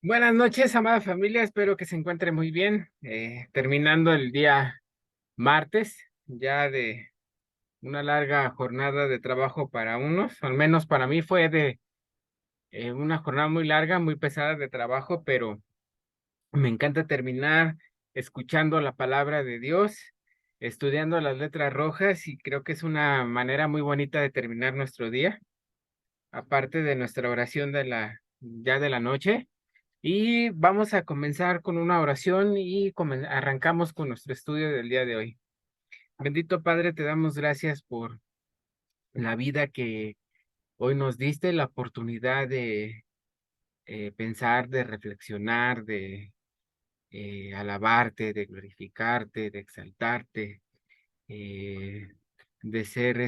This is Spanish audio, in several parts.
Buenas noches, amada familia. Espero que se encuentre muy bien. Terminando el día martes, ya de una larga jornada de trabajo para unos, al menos para mí fue de una jornada muy larga, muy pesada de trabajo, pero me encanta terminar escuchando la palabra de Dios, estudiando las letras rojas y creo que es una manera muy bonita de terminar nuestro día, aparte de nuestra oración ya de la noche. Y vamos a comenzar con una oración y arrancamos con nuestro estudio del día de hoy. Bendito Padre, te damos gracias por la vida que hoy nos diste, la oportunidad de pensar, de reflexionar, de alabarte, de glorificarte, de exaltarte, eh, de ser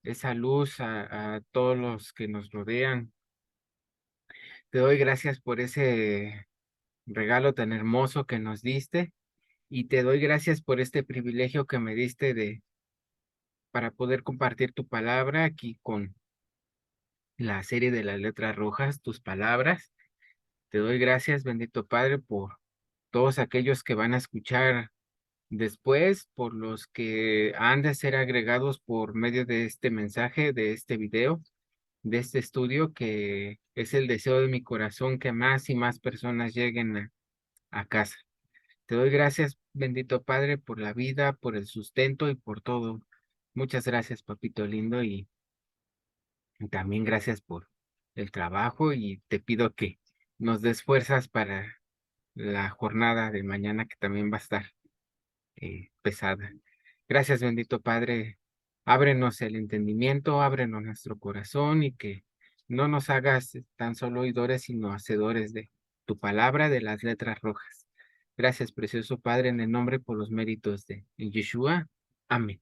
esa luz a todos los que nos rodean. Te doy gracias por ese regalo tan hermoso que nos diste. Y te doy gracias por este privilegio que me diste para poder compartir tu palabra aquí con la serie de las letras rojas, tus palabras. Te doy gracias, bendito Padre, por todos aquellos que van a escuchar después, por los que han de ser agregados por medio de este mensaje, de este video, de este estudio, que es el deseo de mi corazón que más y más personas lleguen a casa. Te doy gracias, bendito Padre, por la vida, por el sustento y por todo. Muchas gracias, papito lindo, y también gracias por el trabajo y te pido que nos des fuerzas para la jornada de mañana que también va a estar pesada. Gracias, bendito Padre. Ábrenos el entendimiento, ábrenos nuestro corazón y que no nos hagas tan solo oidores, sino hacedores de tu palabra, de las letras rojas. Gracias, precioso Padre, en el nombre por los méritos de Yeshua. Amén.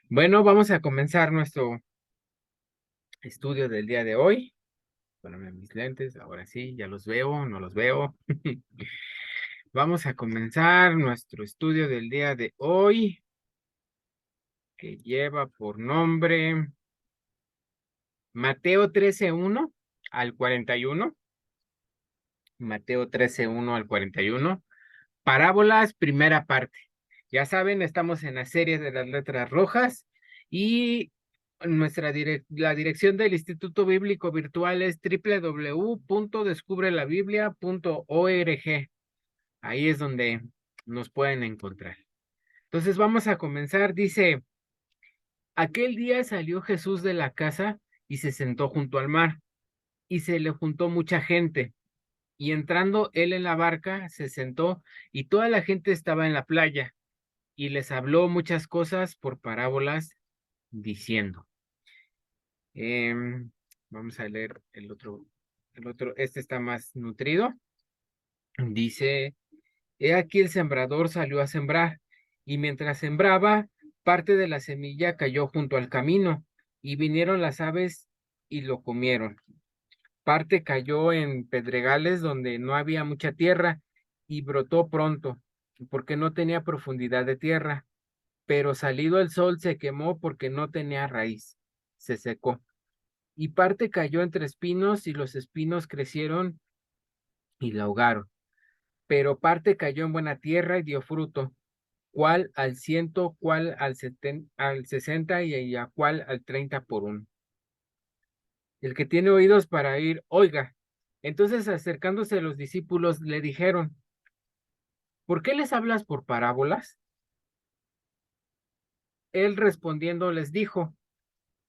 Bueno, vamos a comenzar nuestro estudio del día de hoy. Póname mis lentes, ahora sí, ya los veo, no los veo. Vamos a comenzar nuestro estudio del día de hoy, que lleva por nombre Mateo 13:1 al 41. Mateo 13:1 al 41. Parábolas, primera parte. Ya saben, estamos en la serie de las letras rojas y la dirección del Instituto Bíblico Virtual es www.descubrelabiblia.org. Ahí es donde nos pueden encontrar. Entonces vamos a comenzar. Dice, aquel día salió Jesús de la casa y se sentó junto al mar y se le juntó mucha gente. Y entrando él en la barca, se sentó y toda la gente estaba en la playa y les habló muchas cosas por parábolas diciendo. Em, Vamos a leer este está más nutrido. Dice, he aquí el sembrador salió a sembrar y mientras sembraba, parte de la semilla cayó junto al camino y vinieron las aves y lo comieron. Parte cayó en pedregales donde no había mucha tierra y brotó pronto, porque no tenía profundidad de tierra, pero salido el sol se quemó porque no tenía raíz, se secó. Y parte cayó entre espinos y los espinos crecieron y la ahogaron. Pero parte cayó en buena tierra y dio fruto, cuál al 100, cuál al 60 y a cuál al 30 por uno. El que tiene oídos para oír, oiga. Entonces acercándose a los discípulos le dijeron, ¿por qué les hablas por parábolas? Él respondiendo les dijo,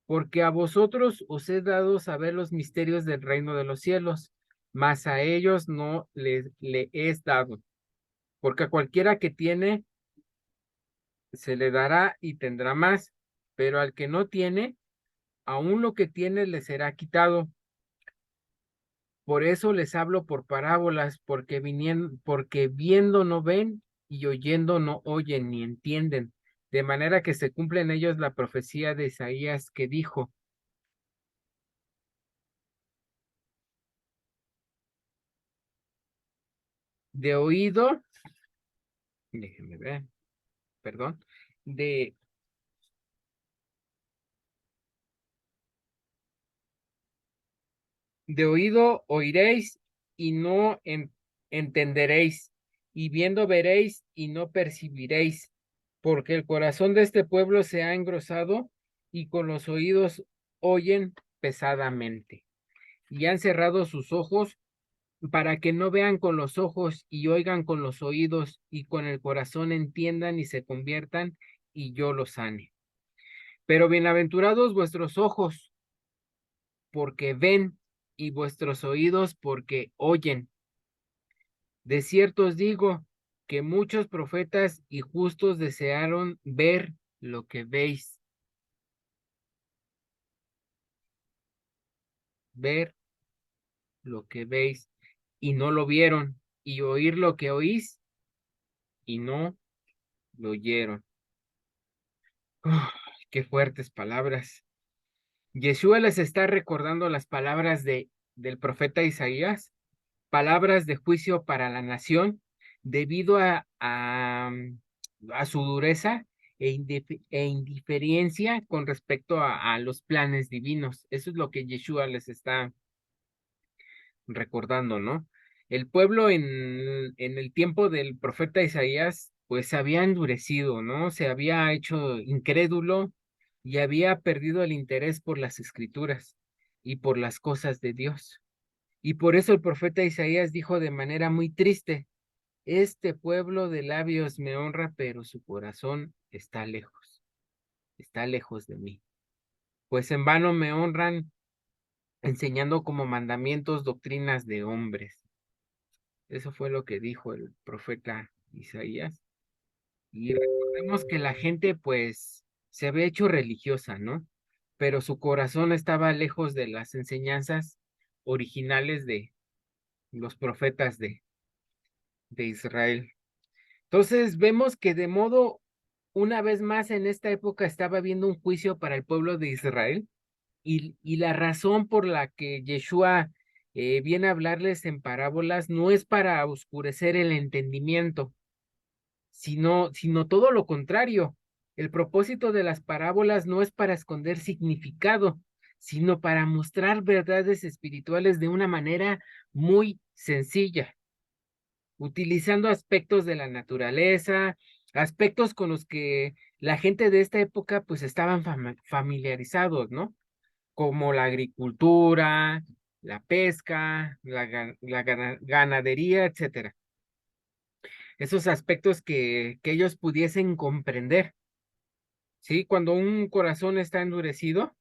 porque a vosotros os he dado saber los misterios del reino de los cielos, mas a ellos no le es dado, porque a cualquiera que tiene se le dará y tendrá más, pero al que no tiene, aún lo que tiene le será quitado. Por eso les hablo por parábolas, porque viendo no ven y oyendo no oyen ni entienden, de manera que se cumple en ellos la profecía de Isaías que dijo, de oído, déjenme ver, perdón, de, de oído oiréis y no entenderéis, y viendo veréis y no percibiréis, porque el corazón de este pueblo se ha engrosado y con los oídos oyen pesadamente, y han cerrado sus ojos para que no vean con los ojos y oigan con los oídos y con el corazón entiendan y se conviertan y yo los sane. Pero bienaventurados vuestros ojos porque ven y vuestros oídos porque oyen. De cierto os digo que muchos profetas y justos desearon ver lo que veis, ver lo que veis y no lo vieron, y oír lo que oís y no lo oyeron. Uf, qué fuertes palabras. Yeshua les está recordando las palabras del profeta Isaías, palabras de juicio para la nación, debido a su dureza e indiferencia con respecto a los planes divinos. Eso es lo que Yeshua les está recordando, ¿no? El pueblo en el tiempo del profeta Isaías, pues se había endurecido, ¿no? Se había hecho incrédulo y había perdido el interés por las escrituras y por las cosas de Dios. Y por eso el profeta Isaías dijo de manera muy triste, este pueblo de labios me honra, pero su corazón está lejos de mí. Pues en vano me honran enseñando como mandamientos doctrinas de hombres. Eso fue lo que dijo el profeta Isaías. Y recordemos que la gente pues se había hecho religiosa, ¿no? Pero su corazón estaba lejos de las enseñanzas originales de los profetas de Israel. Entonces vemos que de modo, una vez más en esta época estaba habiendo un juicio para el pueblo de Israel y la razón por la que Yeshua viene a hablarles en parábolas no es para oscurecer el entendimiento, sino todo lo contrario. El propósito de las parábolas no es para esconder significado, sino para mostrar verdades espirituales de una manera muy sencilla, utilizando aspectos de la naturaleza, aspectos con los que la gente de esta época pues estaban familiarizados, ¿no? Como la agricultura, la pesca, ganadería, etcétera. Esos aspectos que ellos pudiesen comprender, ¿sí? Cuando un corazón está endurecido,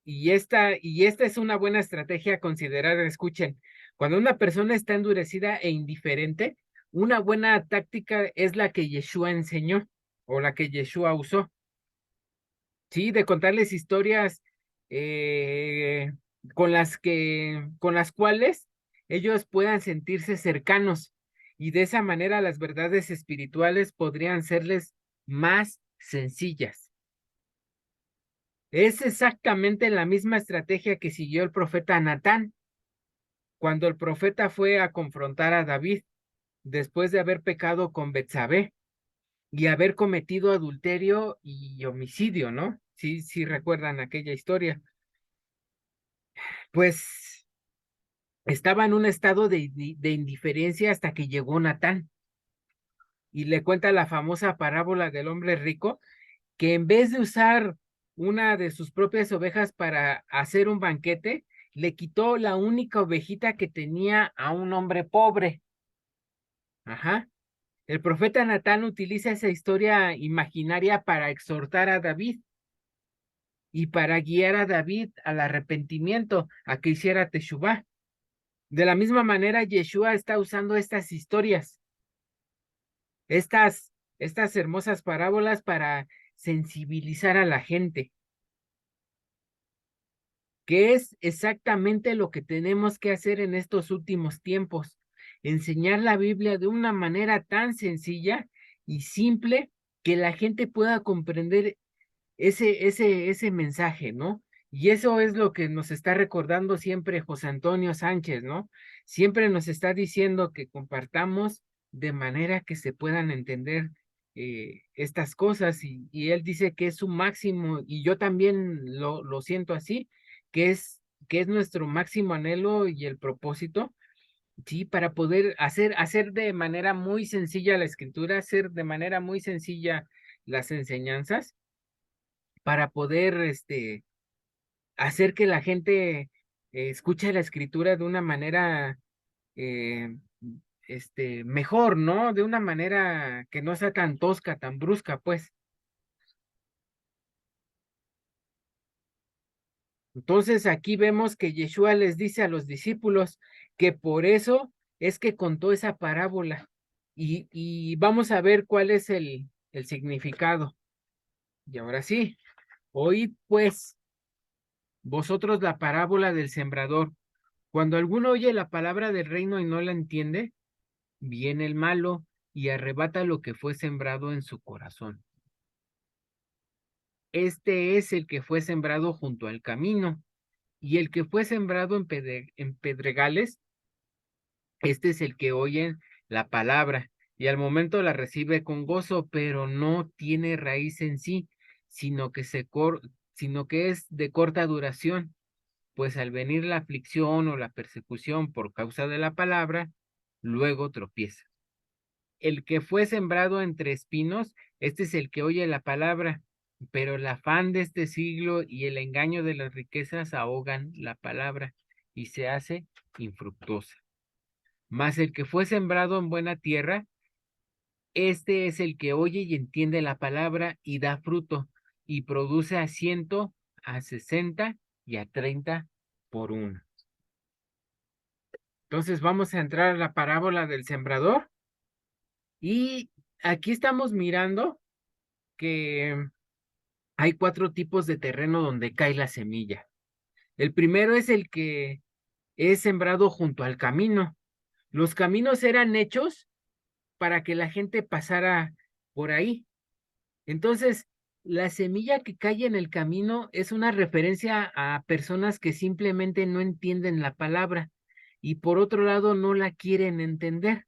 y esta es una buena estrategia a considerar, escuchen, cuando una persona está endurecida e indiferente, una buena táctica es la que Yeshua enseñó o la que Yeshua usó, ¿sí? De contarles historias eh, con las cuales ellos puedan sentirse cercanos y de esa manera las verdades espirituales podrían serles más sencillas. Es exactamente la misma estrategia que siguió el profeta Natán cuando el profeta fue a confrontar a David después de haber pecado con Betsabé y haber cometido adulterio y homicidio, ¿no? Sí, sí recuerdan aquella historia. Pues estaba en un estado de indiferencia hasta que llegó Natán y le cuenta la famosa parábola del hombre rico que en vez de usar una de sus propias ovejas para hacer un banquete, le quitó la única ovejita que tenía a un hombre pobre. Ajá. El profeta Natán utiliza esa historia imaginaria para exhortar a David y para guiar a David al arrepentimiento, a que hiciera teshuvá. De la misma manera, Yeshua está usando estas historias, estas hermosas parábolas para sensibilizar a la gente, que es exactamente lo que tenemos que hacer en estos últimos tiempos, enseñar la Biblia de una manera tan sencilla y simple que la gente pueda comprender ese mensaje, ¿no? Y eso es lo que nos está recordando siempre José Antonio Sánchez, ¿no? Siempre nos está diciendo que compartamos de manera que se puedan entender estas cosas y él dice que es su máximo y yo también lo siento así, que es que es nuestro máximo anhelo y el propósito, sí, para poder hacer de manera muy sencilla la escritura, hacer de manera muy sencilla las enseñanzas, para poder, hacer que la gente escuche la escritura de una manera, eh, mejor, ¿no? De una manera que no sea tan tosca, tan brusca, pues. Entonces aquí vemos que Yeshua les dice a los discípulos que por eso es que contó esa parábola. Y vamos a ver cuál es el significado. Y ahora sí, oíd pues vosotros la parábola del sembrador. Cuando alguno oye la palabra del reino y no la entiende, viene el malo y arrebata lo que fue sembrado en su corazón. Este es el que fue sembrado junto al camino, y el que fue sembrado en pedregales, este es el que oye la palabra y al momento la recibe con gozo, pero no tiene raíz en sí, sino que sino que es de corta duración, pues al venir la aflicción o la persecución por causa de la palabra, luego tropieza. El que fue sembrado entre espinos, este es el que oye la palabra, pero el afán de este siglo y el engaño de las riquezas ahogan la palabra y se hace infructuosa. Mas el que fue sembrado en buena tierra, este es el que oye y entiende la palabra y da fruto, y produce a 100, a 60 y a 30 por uno. Entonces vamos a entrar a la parábola del sembrador, y aquí estamos mirando que hay 4 tipos de terreno donde cae la semilla. El primero es el que es sembrado junto al camino. Los caminos eran hechos para que la gente pasara por ahí. Entonces, la semilla que cae en el camino es una referencia a personas que simplemente no entienden la palabra y por otro lado no la quieren entender.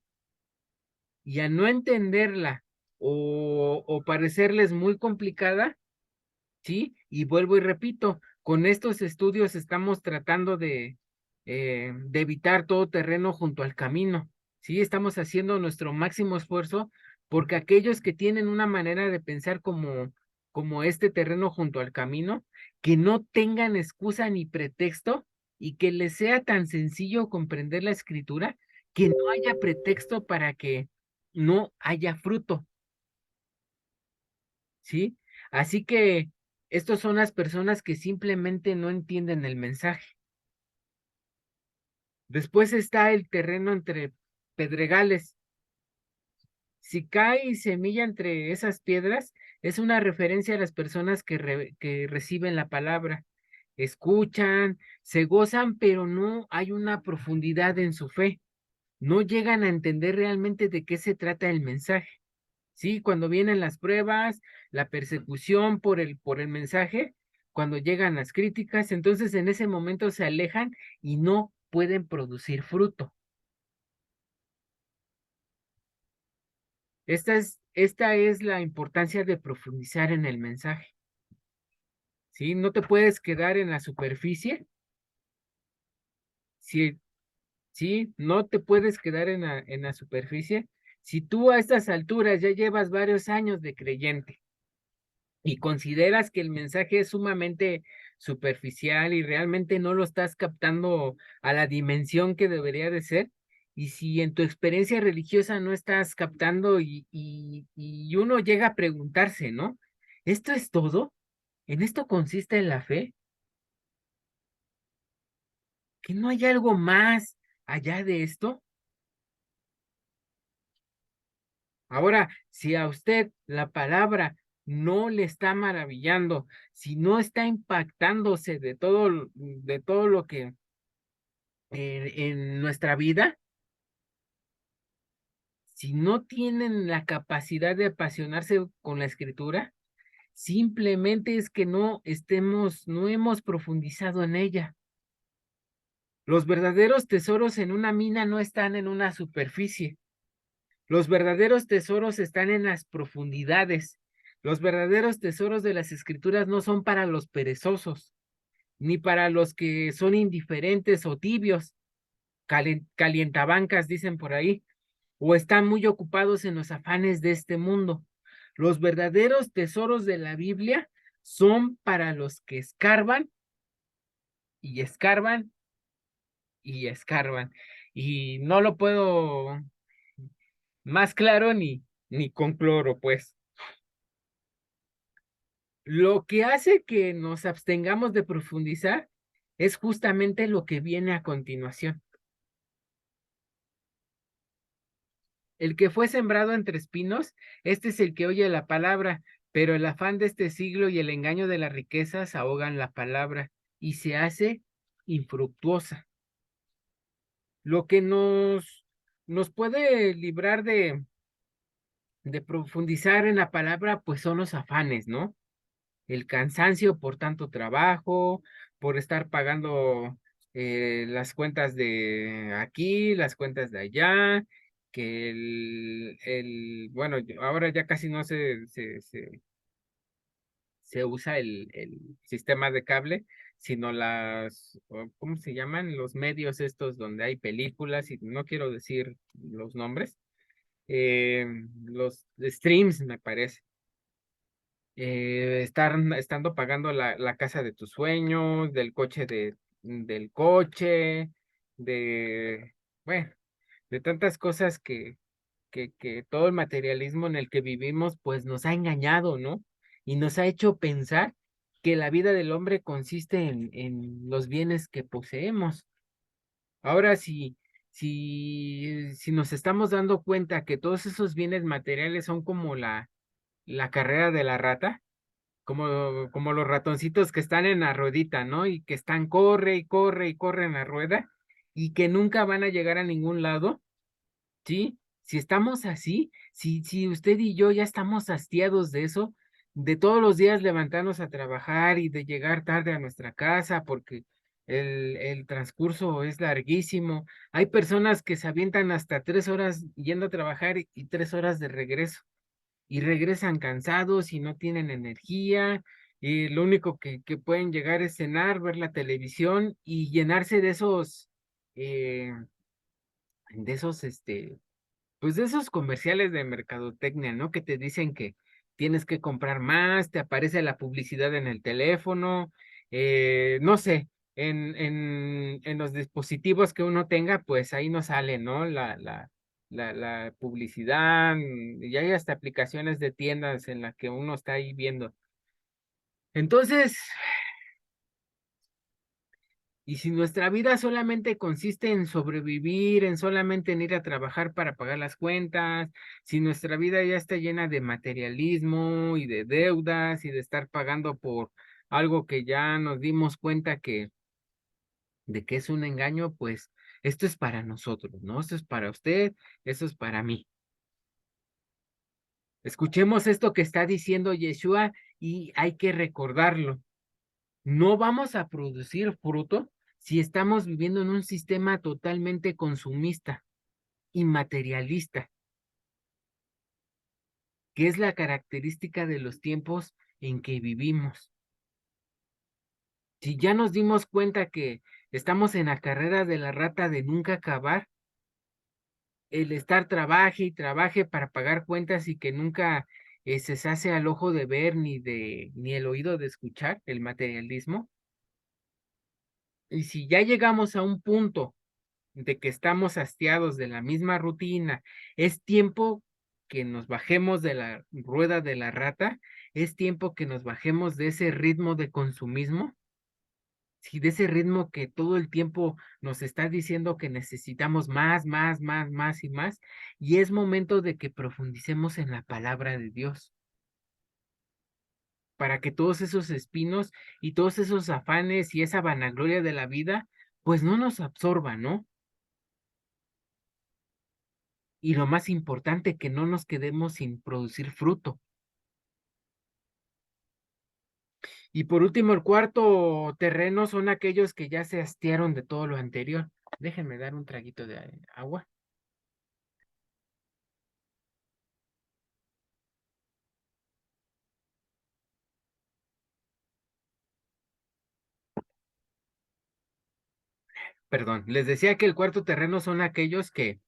Y al no entenderla o parecerles muy complicada, ¿sí? Y vuelvo y repito, con estos estudios estamos tratando de evitar todo terreno junto al camino, ¿sí? Estamos haciendo nuestro máximo esfuerzo porque aquellos que tienen una manera de pensar como este terreno junto al camino, que no tengan excusa ni pretexto y que les sea tan sencillo comprender la escritura, que no haya pretexto para que no haya fruto, ¿sí? Así que estos son las personas que simplemente no entienden el mensaje. Después está el terreno entre pedregales. Si cae semilla entre esas piedras, es una referencia a las personas que reciben la palabra, escuchan, se gozan, pero no hay una profundidad en su fe. No llegan a entender realmente de qué se trata el mensaje. Sí, cuando vienen las pruebas, la persecución por el mensaje, cuando llegan las críticas, entonces en ese momento se alejan y no pueden producir fruto. Esta es la importancia de profundizar en el mensaje. Sí, no te puedes quedar en la superficie. Sí, sí, no te puedes quedar en la superficie. Si tú a estas alturas ya llevas varios años de creyente y consideras que el mensaje es sumamente superficial y realmente no lo estás captando a la dimensión que debería de ser, y si en tu experiencia religiosa no estás captando y uno llega a preguntarse, ¿no? ¿Esto es todo? ¿En esto consiste la fe? ¿Que no hay algo más allá de esto? Ahora, si a usted la palabra no le está maravillando, si no está impactándose de todo lo que en nuestra vida, si no tienen la capacidad de apasionarse con la escritura, simplemente es que no hemos profundizado en ella. Los verdaderos tesoros en una mina no están en una superficie. Los verdaderos tesoros están en las profundidades. Los verdaderos tesoros de las escrituras no son para los perezosos, ni para los que son indiferentes o tibios, calientabancas, dicen por ahí, o están muy ocupados en los afanes de este mundo. Los verdaderos tesoros de la Biblia son para los que escarban y escarban y escarban. Y no lo puedo más claro ni con cloro, pues. Lo que hace que nos abstengamos de profundizar es justamente lo que viene a continuación. El que fue sembrado entre espinos, este es el que oye la palabra, pero el afán de este siglo y el engaño de las riquezas ahogan la palabra y se hace infructuosa. Lo que nos puede librar de profundizar en la palabra, pues son los afanes, ¿no? El cansancio por tanto trabajo, por estar pagando las cuentas de aquí, las cuentas de allá, que bueno, ahora ya casi no se usa el sistema de cable, sino ¿cómo se llaman? Los medios estos donde hay películas, y no quiero decir los nombres, eh, los streams, me parece. Estando pagando la casa de tus sueños, del coche, de, bueno, de tantas cosas que todo el materialismo en el que vivimos, pues nos ha engañado, ¿no? Y nos ha hecho pensar que la vida del hombre consiste en los bienes que poseemos. Ahora, si nos estamos dando cuenta que todos esos bienes materiales son como la carrera de la rata, como los ratoncitos que están en la ruedita, ¿no? Y que están corre y corre y corre en la rueda y que nunca van a llegar a ningún lado, ¿sí? Si estamos así, si usted y yo ya estamos hastiados de eso, de todos los días levantarnos a trabajar y de llegar tarde a nuestra casa porque el transcurso es larguísimo. Hay personas que se avientan hasta 3 horas yendo a trabajar y 3 horas de regreso y regresan cansados y no tienen energía, y lo único que pueden llegar es cenar, ver la televisión y llenarse eh, de esos, pues de esos comerciales de mercadotecnia, ¿no? Que te dicen que tienes que comprar más, te aparece la publicidad en el teléfono, no sé, en los dispositivos que uno tenga, pues ahí no sale, ¿no? La publicidad, y hay hasta aplicaciones de tiendas en las que uno está ahí viendo. Entonces, y si nuestra vida solamente consiste en sobrevivir, en solamente en ir a trabajar para pagar las cuentas, si nuestra vida ya está llena de materialismo y de deudas y de estar pagando por algo que ya nos dimos cuenta de que es un engaño, pues esto es para nosotros, ¿no? Esto es para usted, eso es para mí. Escuchemos esto que está diciendo Yeshua y hay que recordarlo. No vamos a producir fruto si estamos viviendo en un sistema totalmente consumista y materialista, que es la característica de los tiempos en que vivimos. Si ya nos dimos cuenta que estamos en la carrera de la rata de nunca acabar, el estar trabaje y trabaje para pagar cuentas y que nunca se sacia al ojo de ver ni el oído de escuchar el materialismo. Y si ya llegamos a un punto de que estamos hastiados de la misma rutina, es tiempo que nos bajemos de la rueda de la rata, es tiempo que nos bajemos de ese ritmo de consumismo, sí, de ese ritmo que todo el tiempo nos está diciendo que necesitamos más, más, más, más y más, y es momento de que profundicemos en la palabra de Dios, para que todos esos espinos y todos esos afanes y esa vanagloria de la vida, pues no nos absorban, ¿no? Y lo más importante, que no nos quedemos sin producir fruto. Y por último, el cuarto terreno son aquellos que ya se hastiaron de todo lo anterior. Déjenme dar un traguito de agua. perdón, les decía que el cuarto terreno son aquellos que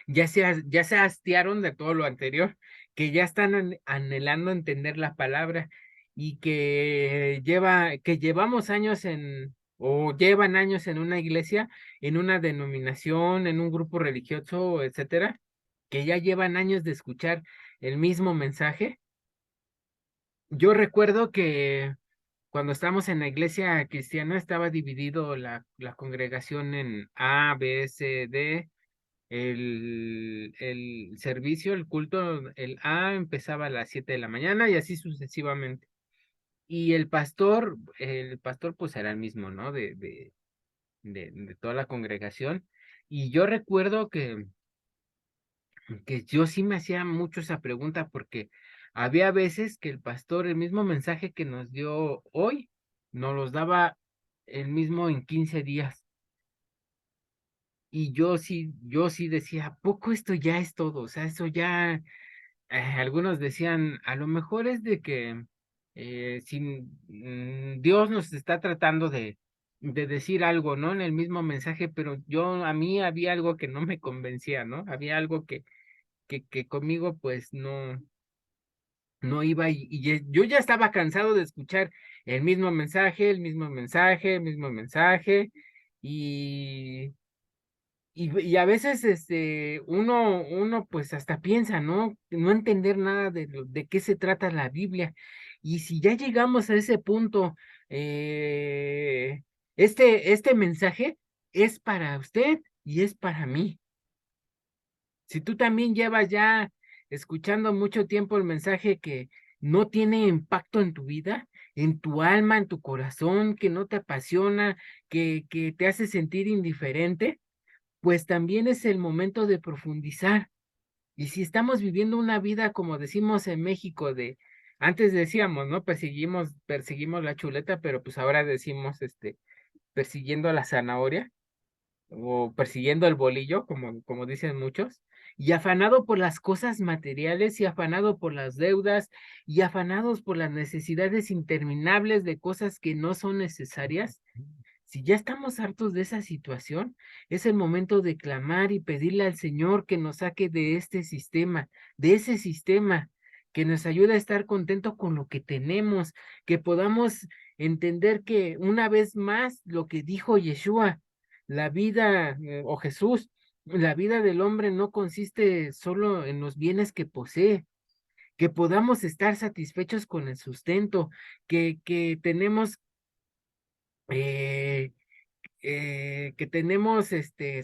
ya se hastiaron de todo lo anterior, que ya están anhelando entender la palabra y que llevamos años o llevan años en una iglesia, en una denominación, en un grupo religioso, etcétera, que ya llevan años de escuchar el mismo mensaje. Yo recuerdo que cuando estábamos en la iglesia cristiana estaba dividido la congregación en A, B, C, D. El servicio, el culto, el A empezaba a las 7 de la mañana y así sucesivamente. Y el pastor pues era el mismo, ¿no? De toda la congregación. Y yo recuerdo que yo sí me hacía mucho esa pregunta porque había veces que el pastor, el mismo mensaje que nos dio hoy, nos los daba el mismo en 15 días. Y yo sí decía, ¿a poco esto ya es todo? O sea, eso ya, algunos decían, a lo mejor es de que Dios nos está tratando de decir algo, ¿no? En el mismo mensaje, pero a mí había algo que no me convencía, ¿no? Había algo que conmigo pues no iba yo ya estaba cansado de escuchar el mismo mensaje, el mismo mensaje, el mismo mensaje. Y y a veces uno pues hasta piensa, ¿no? No entender nada de qué se trata la Biblia. Y si ya llegamos a ese punto, eh, este mensaje es para usted y es para mí. Si tú también llevas ya escuchando mucho tiempo el mensaje que no tiene impacto en tu vida, en tu alma, en tu corazón, que no te apasiona, que te hace sentir indiferente, pues también es el momento de profundizar. Y si estamos viviendo una vida, como decimos en México, antes decíamos, ¿no? Perseguimos la chuleta, pero pues ahora decimos, persiguiendo la zanahoria o persiguiendo el bolillo, como dicen muchos, y afanado por las cosas materiales y afanado por las deudas y afanados por las necesidades interminables de cosas que no son necesarias. Si ya estamos hartos de esa situación, es el momento de clamar y pedirle al Señor que nos saque de este sistema, de ese sistema, que nos ayude a estar contento con lo que tenemos, que podamos entender que una vez más lo que dijo Yeshua, la vida o Jesús, la vida del hombre no consiste solo en los bienes que posee, que podamos estar satisfechos con el sustento, que tenemos eh, que tenemos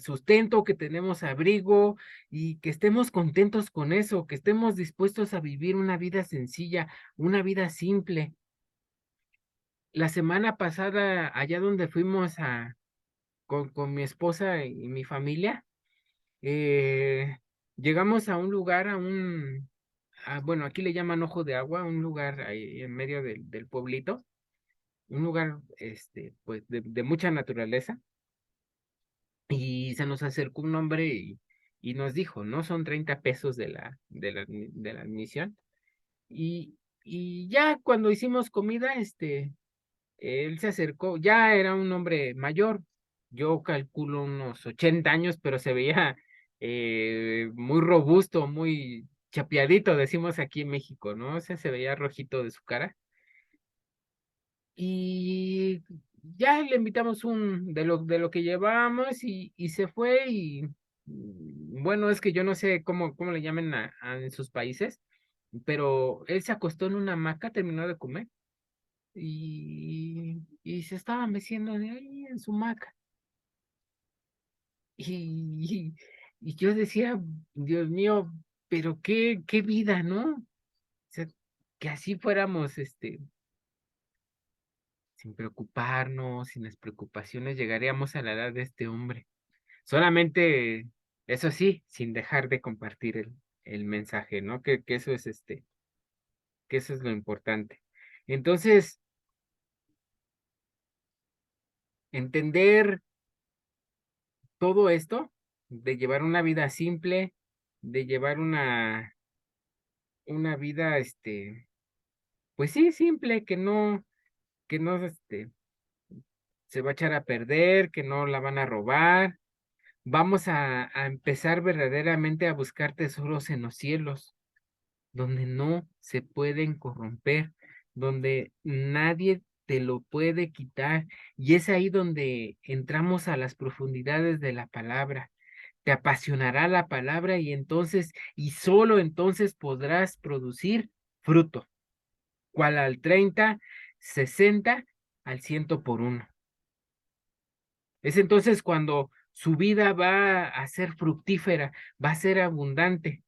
sustento, que tenemos abrigo y que estemos contentos con eso, que estemos dispuestos a vivir una vida sencilla, una vida simple. La semana pasada, allá donde fuimos con mi esposa y mi familia, eh, llegamos a un lugar, bueno, aquí le llaman Ojo de Agua, un lugar ahí en medio del pueblito, un lugar, pues, de mucha naturaleza. Y se nos acercó un hombre y nos dijo, ¿no? Son 30 pesos de la admisión. Y ya cuando hicimos comida, él se acercó, ya era un hombre mayor, yo calculo unos 80 años, pero se veía muy robusto, muy chapeadito, decimos aquí en México, ¿no? O sea, se veía rojito de su cara. Y ya le invitamos de lo que llevábamos y se fue y bueno, es que yo no sé cómo le llamen en sus países, pero él se acostó en una hamaca, terminó de comer y se estaba meciendo de ahí en su hamaca. Y, y yo decía, Dios mío, pero qué vida, ¿no? O sea, que así fuéramos, sin preocuparnos, sin las preocupaciones, llegaríamos a la edad de este hombre. Solamente, eso sí, sin dejar de compartir el mensaje, ¿no? Que eso es lo importante. Entonces, entender todo esto, de llevar una vida simple, de llevar una vida, pues sí, simple, que no, se va a echar a perder, que no la van a robar. Vamos a empezar verdaderamente a buscar tesoros en los cielos, donde no se pueden corromper, donde nadie te lo puede quitar. Y es ahí donde entramos a las profundidades de la palabra. Te apasionará la palabra y entonces, y solo entonces podrás producir fruto, cual al 30, 60, al 100 por 1. Es entonces cuando su vida va a ser fructífera, va a ser abundante.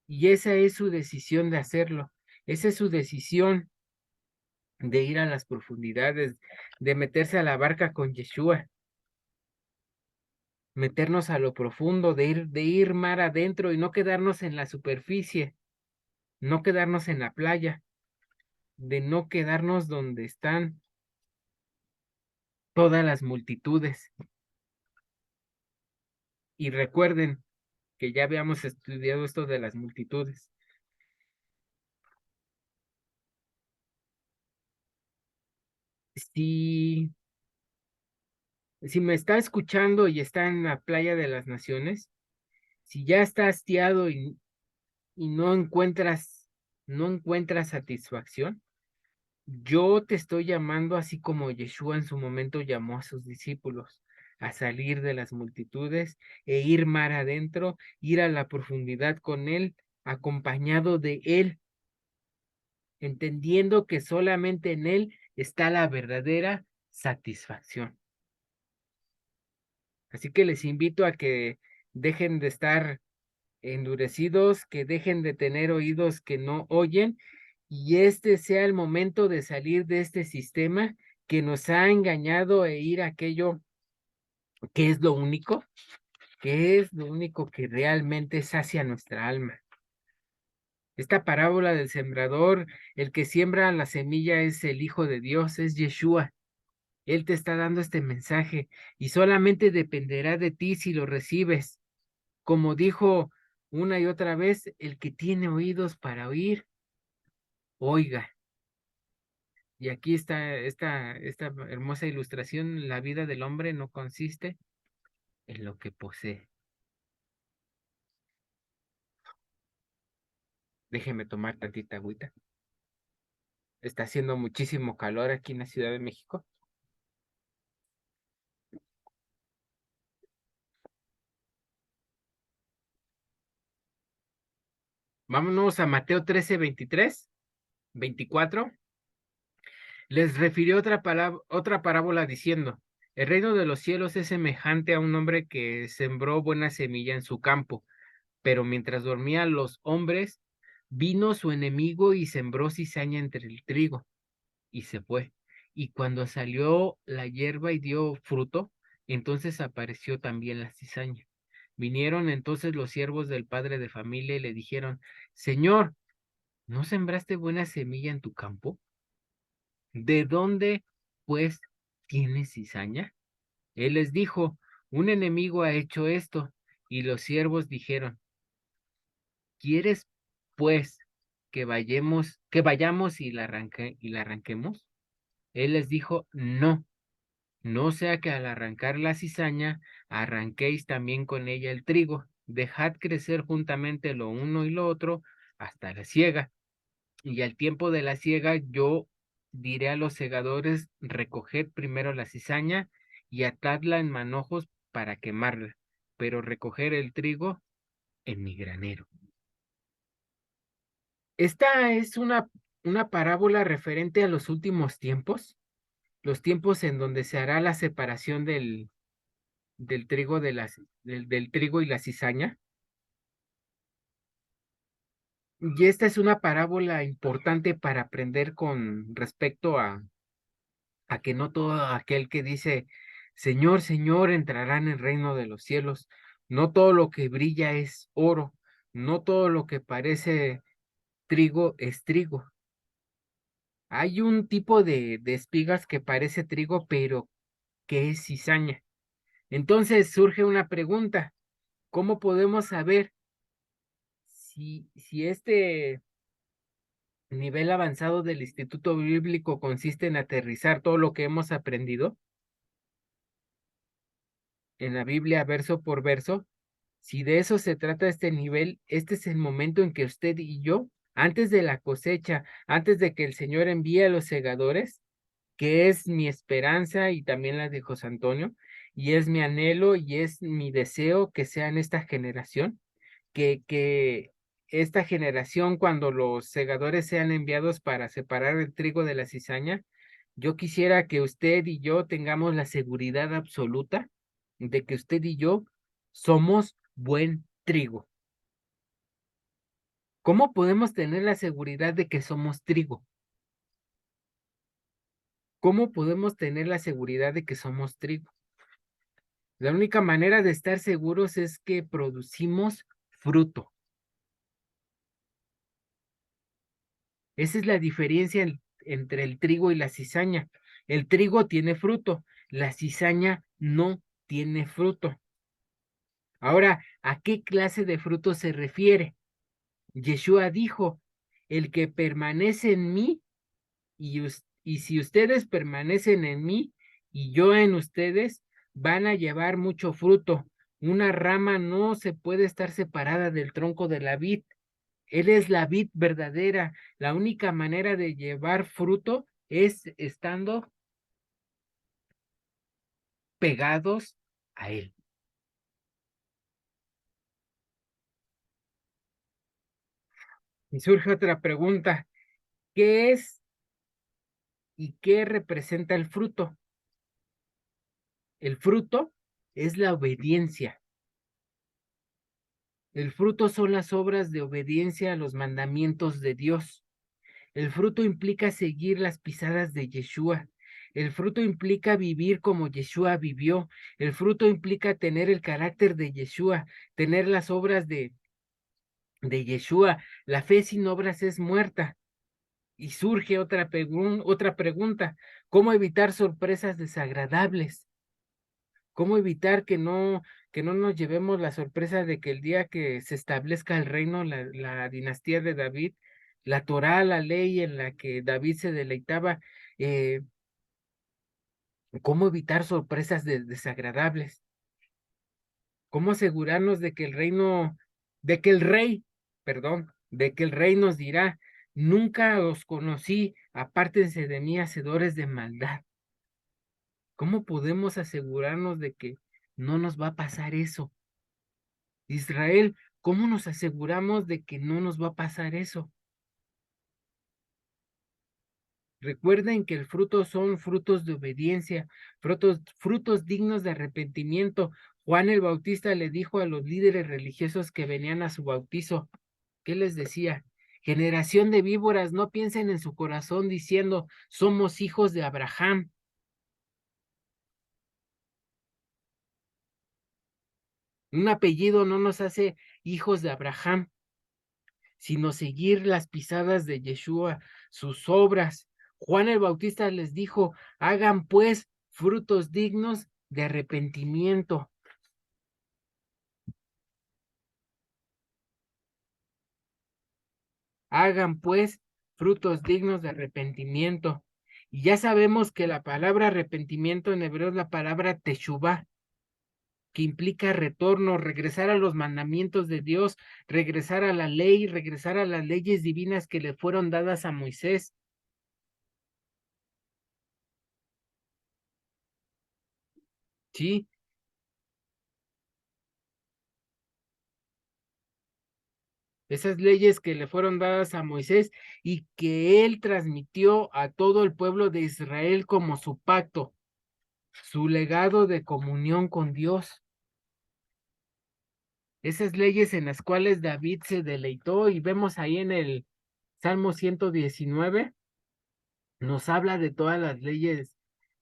Y esa es su decisión de hacerlo. Esa es su decisión de ir a las profundidades, de meterse a la barca con Yeshua, meternos a lo profundo, de ir mar adentro y no quedarnos en la superficie, no quedarnos en la playa, de no quedarnos donde están todas las multitudes. Y recuerden que ya habíamos estudiado esto de las multitudes. Si, si me está escuchando y está en la playa de las naciones, si ya está hastiado y no encuentras satisfacción, yo te estoy llamando así como Yeshua en su momento llamó a sus discípulos a salir de las multitudes e ir mar adentro, ir a la profundidad con él, acompañado de él, entendiendo que solamente en él está la verdadera satisfacción. Así que les invito a que dejen de estar endurecidos, que dejen de tener oídos que no oyen, y este sea el momento de salir de este sistema que nos ha engañado e ir a aquello que es lo único, que es lo único que realmente sacia nuestra alma. Esta parábola del sembrador, el que siembra la semilla es el Hijo de Dios, es Yeshua. Él te está dando este mensaje y solamente dependerá de ti si lo recibes. Como dijo una y otra vez, el que tiene oídos para oír, oiga. Y aquí está esta hermosa ilustración. La vida del hombre no consiste en lo que posee. Déjeme tomar tantita agüita. Está haciendo muchísimo calor aquí en la Ciudad de México. Vámonos a Mateo 13, 23, 24. Les refirió otra parábola diciendo, el reino de los cielos es semejante a un hombre que sembró buena semilla en su campo, pero mientras dormían los hombres, vino su enemigo y sembró cizaña entre el trigo y se fue. Y cuando salió la hierba y dio fruto, entonces apareció también la cizaña. Vinieron entonces los siervos del padre de familia y le dijeron, Señor, ¿no sembraste buena semilla en tu campo? ¿De dónde, pues, tienes cizaña? Él les dijo, un enemigo ha hecho esto. Y los siervos dijeron, ¿quieres, pues, que vayamos y la arranquemos? Él les dijo, no, no sea que al arrancar la cizaña, arranquéis también con ella el trigo. Dejad crecer juntamente lo uno y lo otro hasta la siega. Y al tiempo de la siega yo diré a los segadores, recoged primero la cizaña y atadla en manojos para quemarla, pero recoger el trigo en mi granero. Esta es una parábola referente a los últimos tiempos, los tiempos en donde se hará la separación del trigo, del trigo y la cizaña. Y esta es una parábola importante para aprender con respecto a que no todo aquel que dice, Señor, Señor, entrará en el reino de los cielos. No todo lo que brilla es oro, no todo lo que parece trigo es trigo. Hay un tipo de espigas que parece trigo, pero que es cizaña. Entonces surge una pregunta, ¿cómo podemos saber si nivel avanzado del Instituto Bíblico consiste en aterrizar todo lo que hemos aprendido en la Biblia verso por verso. Si de eso se trata este nivel, este es el momento en que usted y yo, antes de la cosecha, antes de que el Señor envíe a los segadores, que es mi esperanza y también la de José Antonio, y es mi anhelo y es mi deseo que sea en esta generación, que esta generación, cuando los segadores sean enviados para separar el trigo de la cizaña, yo quisiera que usted y yo tengamos la seguridad absoluta de que usted y yo somos buen trigo. ¿Cómo podemos tener la seguridad de que somos trigo? ¿Cómo podemos tener la seguridad de que somos trigo? La única manera de estar seguros es que producimos fruto. Esa es la diferencia entre el trigo y la cizaña. El trigo tiene fruto, la cizaña no tiene fruto. Ahora, ¿a qué clase de fruto se refiere? Yeshua dijo, el que permanece en mí y si ustedes permanecen en mí y yo en ustedes, van a llevar mucho fruto. Una rama no se puede estar separada del tronco de la vid. Él es la vid verdadera. La única manera de llevar fruto es estando pegados a él. Y surge otra pregunta. ¿Qué es y qué representa el fruto? El fruto es la obediencia. El fruto son las obras de obediencia a los mandamientos de Dios. El fruto implica seguir las pisadas de Yeshua. El fruto implica vivir como Yeshua vivió. El fruto implica tener el carácter de Yeshua, tener las obras de Yeshua. La fe sin obras es muerta. Y surge otra pregunta. ¿Cómo evitar sorpresas desagradables? ¿Cómo evitar que no nos llevemos la sorpresa de que el día que se establezca el reino, la dinastía de David, la Torá, la ley en la que David se deleitaba, eh, cómo evitar sorpresas desagradables? ¿Cómo asegurarnos de que el reino, de que el rey, perdón, de que el rey nos dirá, nunca os conocí, apártense de mí, hacedores de maldad? ¿Cómo podemos asegurarnos de que no nos va a pasar eso? Israel, ¿cómo nos aseguramos de que no nos va a pasar eso? Recuerden que el fruto son frutos de obediencia, frutos dignos de arrepentimiento. Juan el Bautista le dijo a los líderes religiosos que venían a su bautizo, ¿qué les decía? Generación de víboras, no piensen en su corazón diciendo, somos hijos de Abraham. Un apellido no nos hace hijos de Abraham, sino seguir las pisadas de Yeshua, sus obras. Juan el Bautista les dijo, hagan pues frutos dignos de arrepentimiento. Hagan pues frutos dignos de arrepentimiento. Y ya sabemos que la palabra arrepentimiento en hebreo es la palabra teshuvah, que implica retorno, regresar a los mandamientos de Dios, regresar a la ley, regresar a las leyes divinas que le fueron dadas a Moisés. Sí, esas leyes que le fueron dadas a Moisés y que él transmitió a todo el pueblo de Israel como su pacto, su legado de comunión con Dios. Esas leyes en las cuales David se deleitó y vemos ahí en el Salmo 119, nos habla de todas las leyes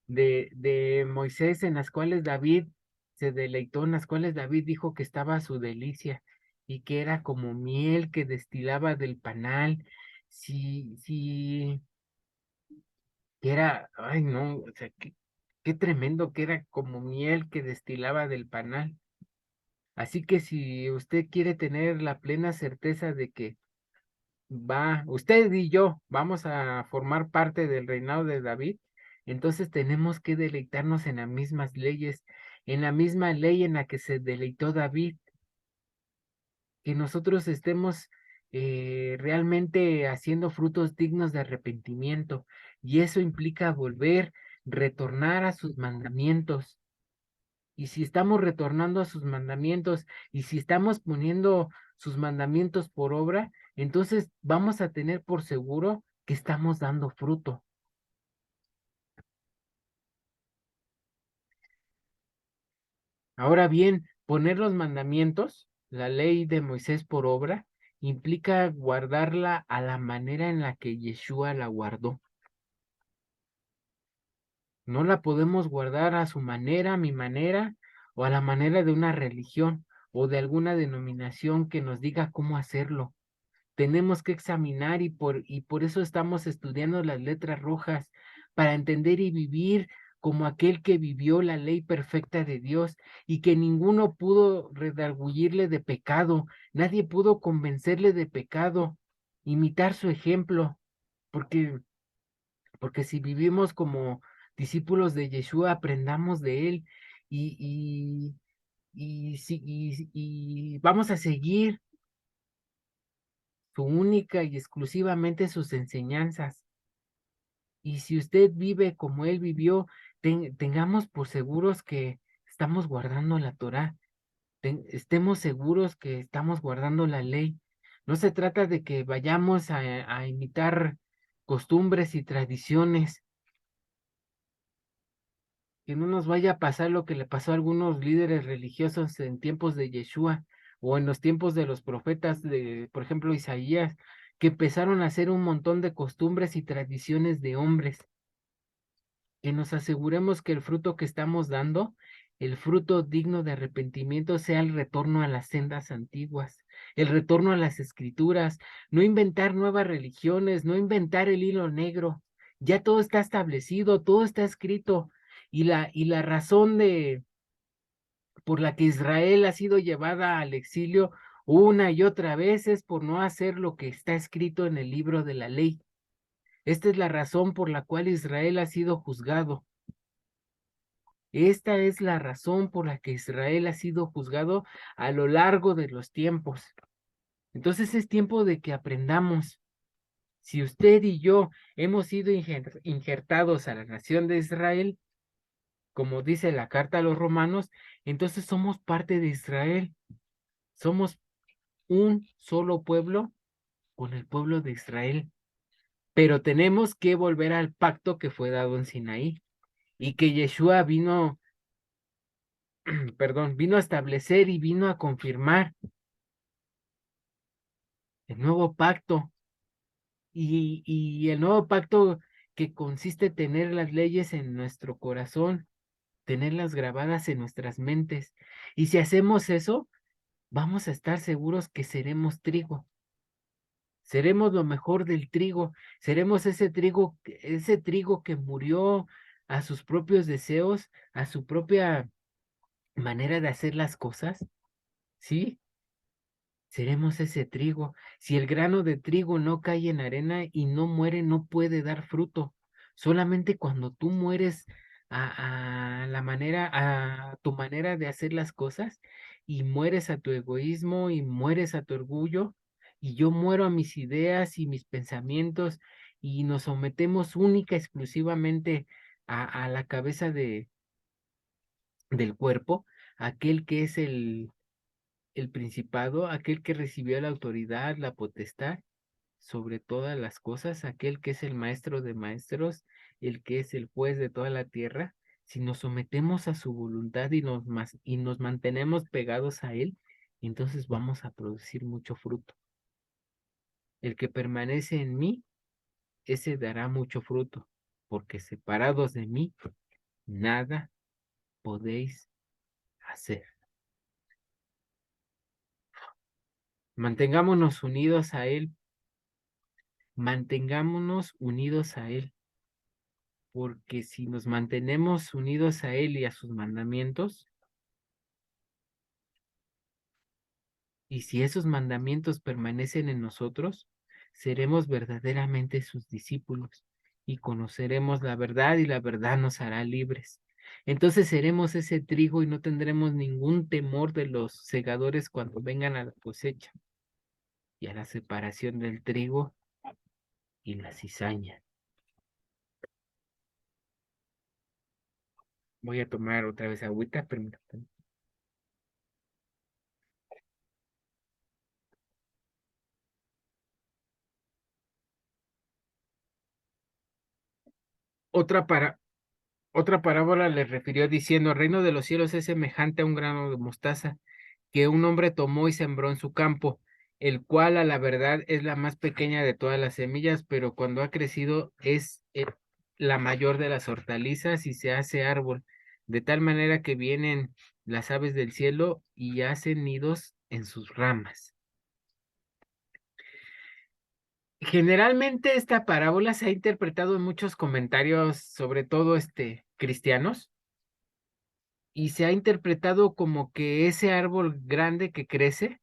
de Moisés en las cuales David se deleitó, en las cuales David dijo que estaba a su delicia y que era como miel que destilaba del panal. Sí, sí, que era, ay no, o sea, qué tremendo que era como miel que destilaba del panal. Así que si usted quiere tener la plena certeza de que usted y yo vamos a formar parte del reinado de David, entonces tenemos que deleitarnos en las mismas leyes, en la misma ley en la que se deleitó David, que nosotros estemos realmente haciendo frutos dignos de arrepentimiento, y eso implica volver, retornar a sus mandamientos. Y si estamos retornando a sus mandamientos y si estamos poniendo sus mandamientos por obra, entonces vamos a tener por seguro que estamos dando fruto. Ahora bien, poner los mandamientos, la ley de Moisés por obra, implica guardarla a la manera en la que Yeshua la guardó. No la podemos guardar a su manera, a mi manera, o a la manera de una religión o de alguna denominación que nos diga cómo hacerlo. Tenemos que examinar y por eso estamos estudiando las letras rojas, para entender y vivir como aquel que vivió la ley perfecta de Dios y que ninguno pudo redarguirle de pecado, nadie pudo convencerle de pecado, imitar su ejemplo, porque, porque si vivimos como discípulos de Yeshua, aprendamos de él y, y vamos a seguir su única y exclusivamente sus enseñanzas. Y si usted vive como él vivió, tengamos por seguros que estamos guardando la Torá, estemos seguros que estamos guardando la ley. No se trata de que vayamos a imitar costumbres y tradiciones, que no nos vaya a pasar lo que le pasó a algunos líderes religiosos en tiempos de Yeshua o en los tiempos de los profetas de, por ejemplo, Isaías, que empezaron a hacer un montón de costumbres y tradiciones de hombres. Que nos aseguremos que el fruto que estamos dando, el fruto digno de arrepentimiento, sea el retorno a las sendas antiguas, el retorno a las escrituras, no inventar nuevas religiones, no inventar el hilo negro. Ya todo está establecido, todo está escrito, y la razón por la que Israel ha sido llevada al exilio una y otra vez es por no hacer lo que está escrito en el libro de la ley. Esta es la razón por la cual Israel ha sido juzgado. Esta es la razón por la que Israel ha sido juzgado a lo largo de los tiempos. Entonces es tiempo de que aprendamos. Si usted y yo hemos sido injertados a la nación de Israel, como dice la carta a los romanos, entonces somos parte de Israel. Somos un solo pueblo con el pueblo de Israel. Pero tenemos que volver al pacto que fue dado en Sinaí y que Yeshua vino, perdón, vino a establecer y vino a confirmar el nuevo pacto. Y el nuevo pacto que consiste en tener las leyes en nuestro corazón, tenerlas grabadas en nuestras mentes. Y si hacemos eso, vamos a estar seguros que seremos trigo. Seremos lo mejor del trigo, seremos ese trigo que murió a sus propios deseos, a su propia manera de hacer las cosas, ¿sí? Seremos ese trigo. Si el grano de trigo no cae en arena y no muere, no puede dar fruto. Solamente cuando tú mueres a la manera, a tu manera de hacer las cosas y mueres a tu egoísmo y mueres a tu orgullo y yo muero a mis ideas y mis pensamientos y nos sometemos única, exclusivamente a la cabeza del cuerpo, aquel que es el principado, aquel que recibió la autoridad, la potestad sobre todas las cosas, aquel que es el maestro de maestros, el que es el juez de toda la tierra, si nos sometemos a su voluntad y nos mantenemos pegados a él, entonces vamos a producir mucho fruto. El que permanece en mí, ese dará mucho fruto, porque separados de mí, nada podéis hacer. Mantengámonos unidos a él, mantengámonos unidos a él, porque si nos mantenemos unidos a Él y a sus mandamientos, y si esos mandamientos permanecen en nosotros, seremos verdaderamente sus discípulos y conoceremos la verdad y la verdad nos hará libres. Entonces seremos ese trigo y no tendremos ningún temor de los segadores cuando vengan a la cosecha y a la separación del trigo y la cizaña. Voy a tomar otra vez agüita, permítanme. Otra para, Otra parábola le refirió diciendo, el reino de los cielos es semejante a un grano de mostaza que un hombre tomó y sembró en su campo, el cual a la verdad es la más pequeña de todas las semillas, pero cuando ha crecido es la mayor de las hortalizas y se hace árbol, de tal manera que vienen las aves del cielo y hacen nidos en sus ramas. Generalmente esta parábola se ha interpretado en muchos comentarios, sobre todo cristianos, y se ha interpretado como que ese árbol grande que crece,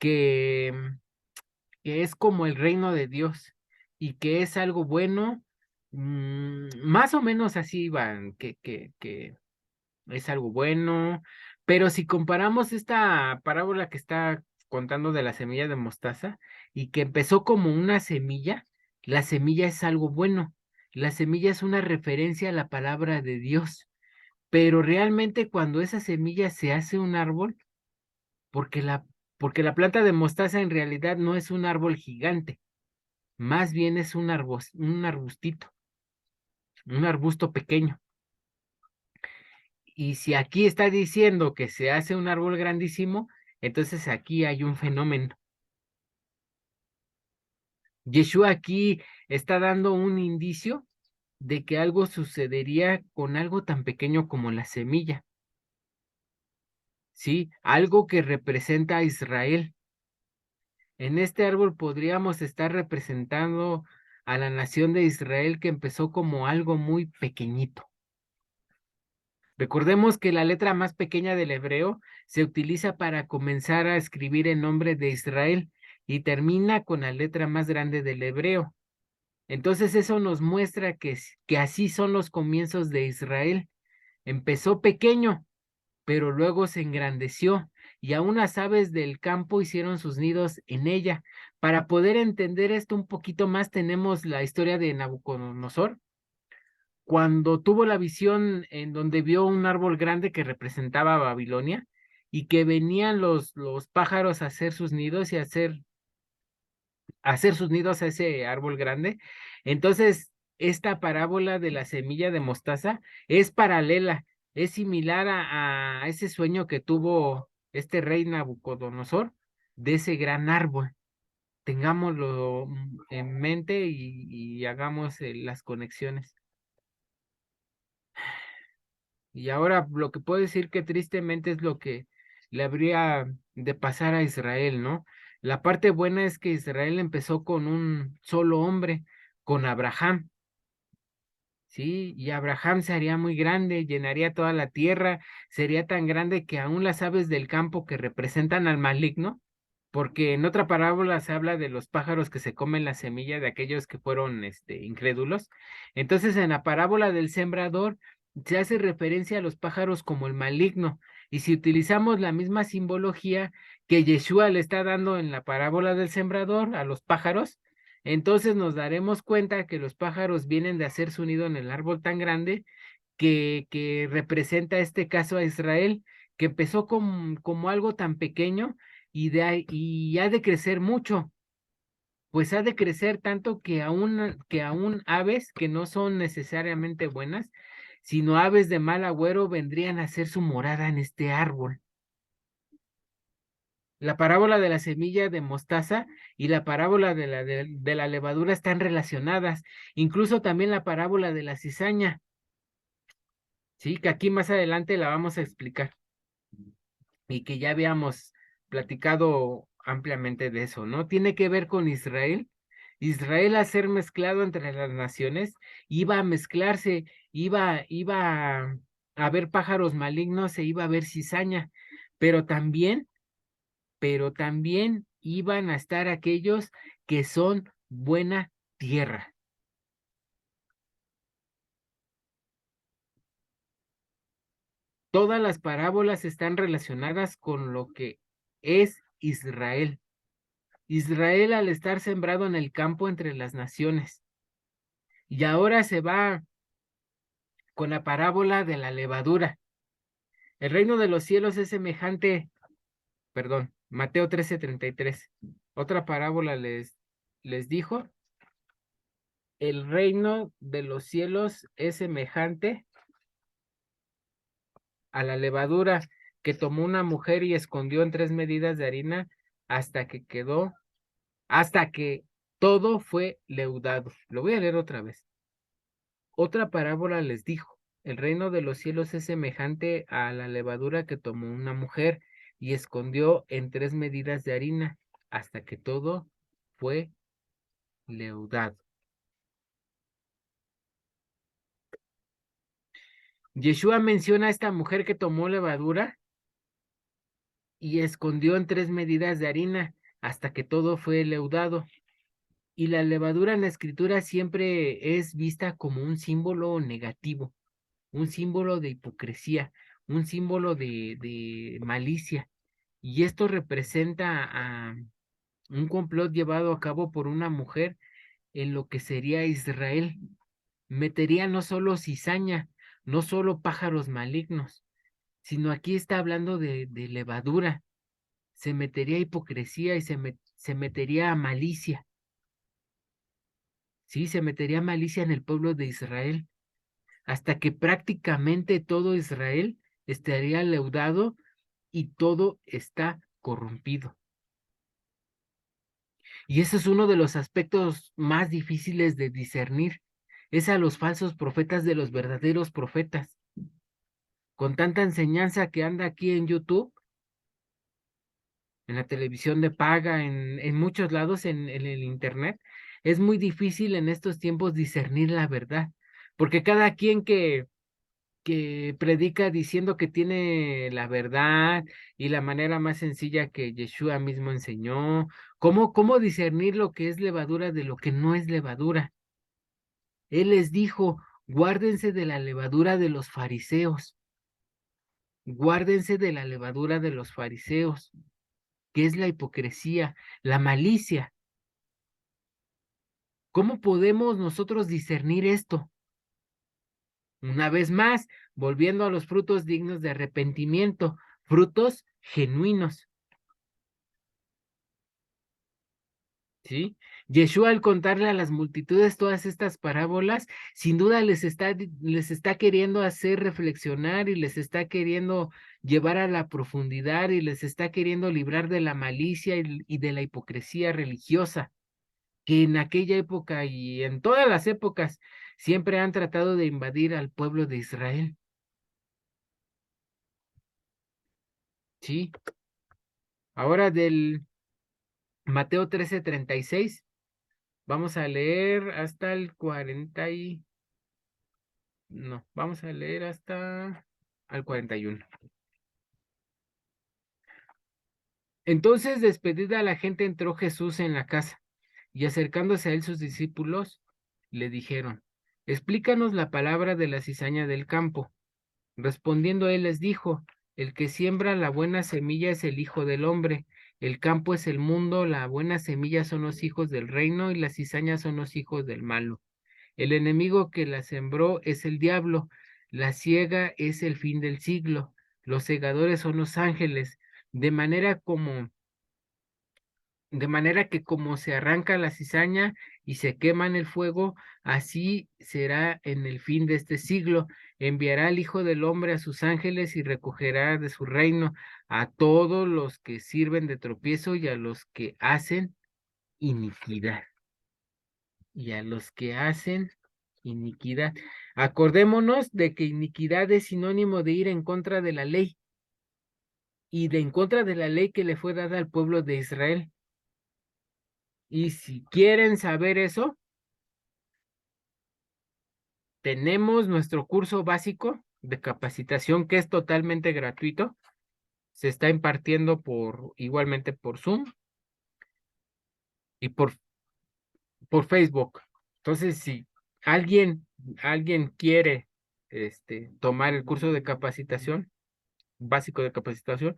que, que es como el reino de Dios y que es algo bueno, más o menos así van, que es algo bueno, pero si comparamos esta parábola que está contando de la semilla de mostaza y que empezó como una semilla, la semilla es algo bueno, la semilla es una referencia a la palabra de Dios, pero realmente cuando esa semilla se hace un árbol, porque porque la planta de mostaza en realidad no es un árbol gigante, más bien es un arbustito, un arbusto pequeño. Y si aquí está diciendo que se hace un árbol grandísimo, entonces aquí hay un fenómeno. Yeshua aquí está dando un indicio de que algo sucedería con algo tan pequeño como la semilla, ¿sí? Algo que representa a Israel. En este árbol podríamos estar representando a la nación de Israel que empezó como algo muy pequeñito. Recordemos que la letra más pequeña del hebreo se utiliza para comenzar a escribir el nombre de Israel y termina con la letra más grande del hebreo. Entonces eso nos muestra que así son los comienzos de Israel. Empezó pequeño, pero luego se engrandeció y aún las aves del campo hicieron sus nidos en ella. Para poder entender esto un poquito más, tenemos la historia de Nabucodonosor cuando tuvo la visión en donde vio un árbol grande que representaba a Babilonia y que venían los pájaros a hacer sus nidos y a hacer sus nidos a ese árbol grande. Entonces, esta parábola de la semilla de mostaza es paralela, es similar a ese sueño que tuvo este rey Nabucodonosor de ese gran árbol. Tengámoslo en mente y hagamos las conexiones. Y ahora lo que puedo decir que tristemente es lo que le habría de pasar a Israel, ¿no? La parte buena es que Israel empezó con un solo hombre, con Abraham, ¿sí? Y Abraham se haría muy grande, llenaría toda la tierra, sería tan grande que aún las aves del campo que representan al maligno, porque en otra parábola se habla de los pájaros que se comen la semilla de aquellos que fueron, incrédulos. Entonces, en la parábola del sembrador se hace referencia a los pájaros como el maligno. Y si utilizamos la misma simbología que Yeshua le está dando en la parábola del sembrador a los pájaros, entonces nos daremos cuenta que los pájaros vienen de hacer su nido en el árbol tan grande que representa este caso a Israel, que empezó como algo tan pequeño y ha de crecer mucho, pues ha de crecer tanto que aún aves que no son necesariamente buenas, sino aves de mal agüero vendrían a hacer su morada en este árbol. La parábola de la semilla de mostaza y la parábola de la levadura están relacionadas, incluso también la parábola de la cizaña, sí, que aquí más adelante la vamos a explicar y que ya habíamos platicado ampliamente de eso, ¿no? Tiene que ver con Israel. Israel a ser mezclado entre las naciones, iba a mezclarse, iba a ver pájaros malignos e iba a ver cizaña, pero también, pero también iban a estar aquellos que son buena tierra. Todas las parábolas están relacionadas con lo que es Israel. Israel al estar sembrado en el campo entre las naciones. Y ahora se va con la parábola de la levadura. El reino de los cielos es semejante, perdón, Mateo 13:33. Otra parábola les dijo, el reino de los cielos es semejante a la levadura que tomó una mujer y escondió en 3 medidas de harina hasta que todo fue leudado. Lo voy a leer otra vez. Otra parábola les dijo, el reino de los cielos es semejante a la levadura que tomó una mujer y escondió en 3 medidas de harina hasta que todo fue leudado. Yeshua menciona a esta mujer que tomó levadura y escondió en 3 medidas de harina hasta que todo fue leudado. Y la levadura en la escritura siempre es vista como un símbolo negativo, un símbolo de hipocresía, un símbolo de malicia. Y esto representa a un complot llevado a cabo por una mujer en lo que sería Israel. Metería no solo cizaña, no solo pájaros malignos, sino aquí está hablando de levadura. Se metería hipocresía y se metería malicia. Sí, se metería malicia en el pueblo de Israel, hasta que prácticamente todo Israel estaría leudado y todo está corrompido. Y ese es uno de los aspectos más difíciles de discernir, es a los falsos profetas de los verdaderos profetas. Con tanta enseñanza que anda aquí en YouTube, en la televisión de paga, en muchos lados en el internet, es muy difícil en estos tiempos discernir la verdad, porque cada quien que predica diciendo que tiene la verdad y la manera más sencilla que Yeshua mismo enseñó. ¿Cómo discernir lo que es levadura de lo que no es levadura? Él les dijo, guárdense de la levadura de los fariseos, guárdense de la levadura de los fariseos, que es la hipocresía, la malicia. ¿Cómo podemos nosotros discernir esto? Una vez más, volviendo a los frutos dignos de arrepentimiento, frutos genuinos. ¿Sí? Yeshua al contarle a las multitudes todas estas parábolas, sin duda les está queriendo hacer reflexionar y les está queriendo llevar a la profundidad y les está queriendo librar de la malicia y de la hipocresía religiosa, que en aquella época y en todas las épocas siempre han tratado de invadir al pueblo de Israel. ¿Sí? Ahora del Mateo 13:36, vamos a leer hasta el 40 y... No, vamos a leer hasta al 41. Entonces, despedida la gente, entró Jesús en la casa, y acercándose a él sus discípulos, le dijeron, explícanos la palabra de la cizaña del campo. Respondiendo él les dijo, el que siembra la buena semilla es el Hijo del Hombre, el campo es el mundo, la buena semilla son los hijos del reino y las cizañas son los hijos del malo. El enemigo que la sembró es el diablo, la siega es el fin del siglo, los segadores son los ángeles, de manera como, de manera que como se arranca la cizaña y se quema en el fuego, así será en el fin de este siglo. Enviará al Hijo del Hombre a sus ángeles y recogerá de su reino a todos los que sirven de tropiezo y a los que hacen iniquidad. Y a los que hacen iniquidad. Acordémonos de que iniquidad es sinónimo de ir en contra de la ley y de en contra de la ley que le fue dada al pueblo de Israel. Y si quieren saber eso, tenemos nuestro curso básico de capacitación que es totalmente gratuito. Se está impartiendo igualmente por Zoom y por por Facebook. Entonces, si alguien, alguien quiere tomar el curso de capacitación, básico de capacitación,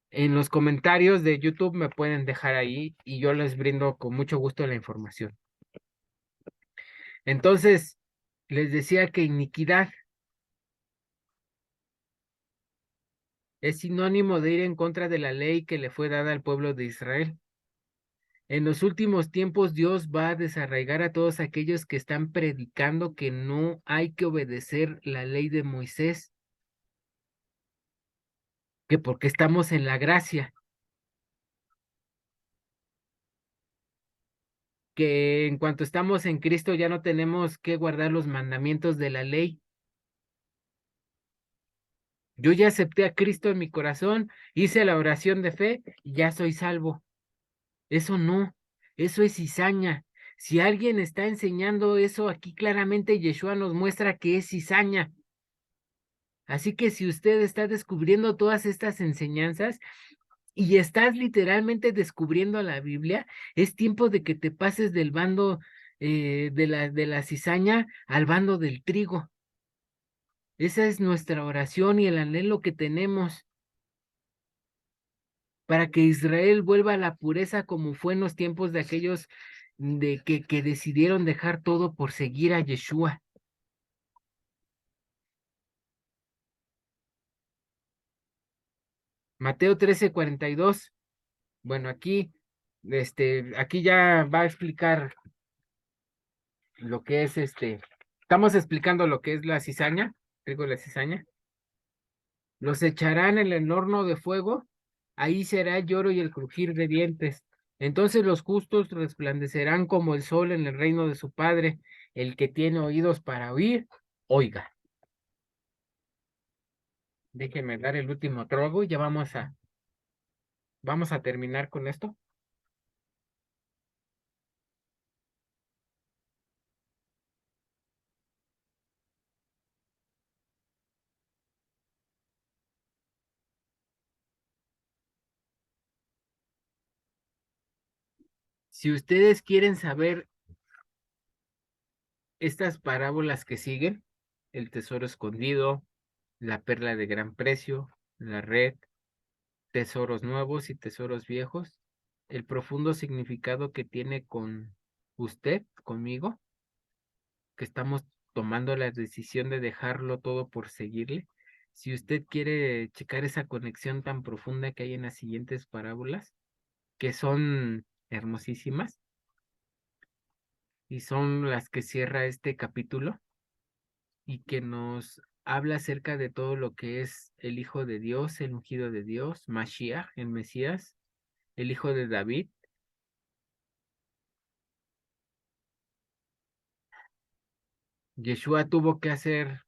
en los comentarios de YouTube me pueden dejar ahí y yo les brindo con mucho gusto la información. Entonces, les decía que iniquidad es sinónimo de ir en contra de la ley que le fue dada al pueblo de Israel. En los últimos tiempos Dios va a desarraigar a todos aquellos que están predicando que no hay que obedecer la ley de Moisés, que porque estamos en la gracia, que en cuanto estamos en Cristo ya no tenemos que guardar los mandamientos de la ley. Yo ya acepté a Cristo en mi corazón, hice la oración de fe y ya soy salvo. Eso no, eso es cizaña. Si alguien está enseñando eso aquí claramente, Yeshua nos muestra que es cizaña. Así que si usted está descubriendo todas estas enseñanzas y estás literalmente descubriendo la Biblia, es tiempo de que te pases del bando de la cizaña al bando del trigo. Esa es nuestra oración y el anhelo que tenemos para que Israel vuelva a la pureza como fue en los tiempos de aquellos que decidieron dejar todo por seguir a Yeshua. Mateo 13:42. Bueno, aquí ya va a explicar lo que es estamos explicando lo que es la cizaña, trigo de la cizaña. Los echarán en el horno de fuego, ahí será el lloro y el crujir de dientes. Entonces los justos resplandecerán como el sol en el reino de su Padre. El que tiene oídos para oír, oiga. Déjeme dar el último trago y ya vamos a terminar con esto. Si ustedes quieren saber estas parábolas que siguen, el tesoro escondido, la perla de gran precio, la red, tesoros nuevos y tesoros viejos, el profundo significado que tiene con usted, conmigo, que estamos tomando la decisión de dejarlo todo por seguirle. Si usted quiere checar esa conexión tan profunda que hay en las siguientes parábolas, que son hermosísimas y son las que cierra este capítulo y que nos habla acerca de todo lo que es el Hijo de Dios, el ungido de Dios, Mashiach, el Mesías, el Hijo de David. Yeshua tuvo que hacer,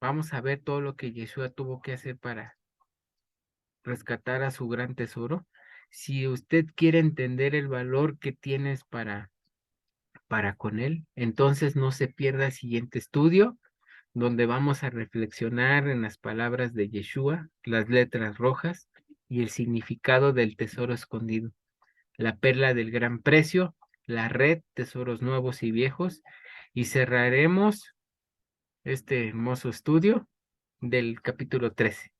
vamos a ver todo lo que Yeshua tuvo que hacer para rescatar a su gran tesoro. Si usted quiere entender el valor que tienes para con él, entonces no se pierda el siguiente estudio, donde vamos a reflexionar en las palabras de Yeshua, las letras rojas y el significado del tesoro escondido, la perla del gran precio, la red, tesoros nuevos y viejos, y cerraremos este hermoso estudio del capítulo 13.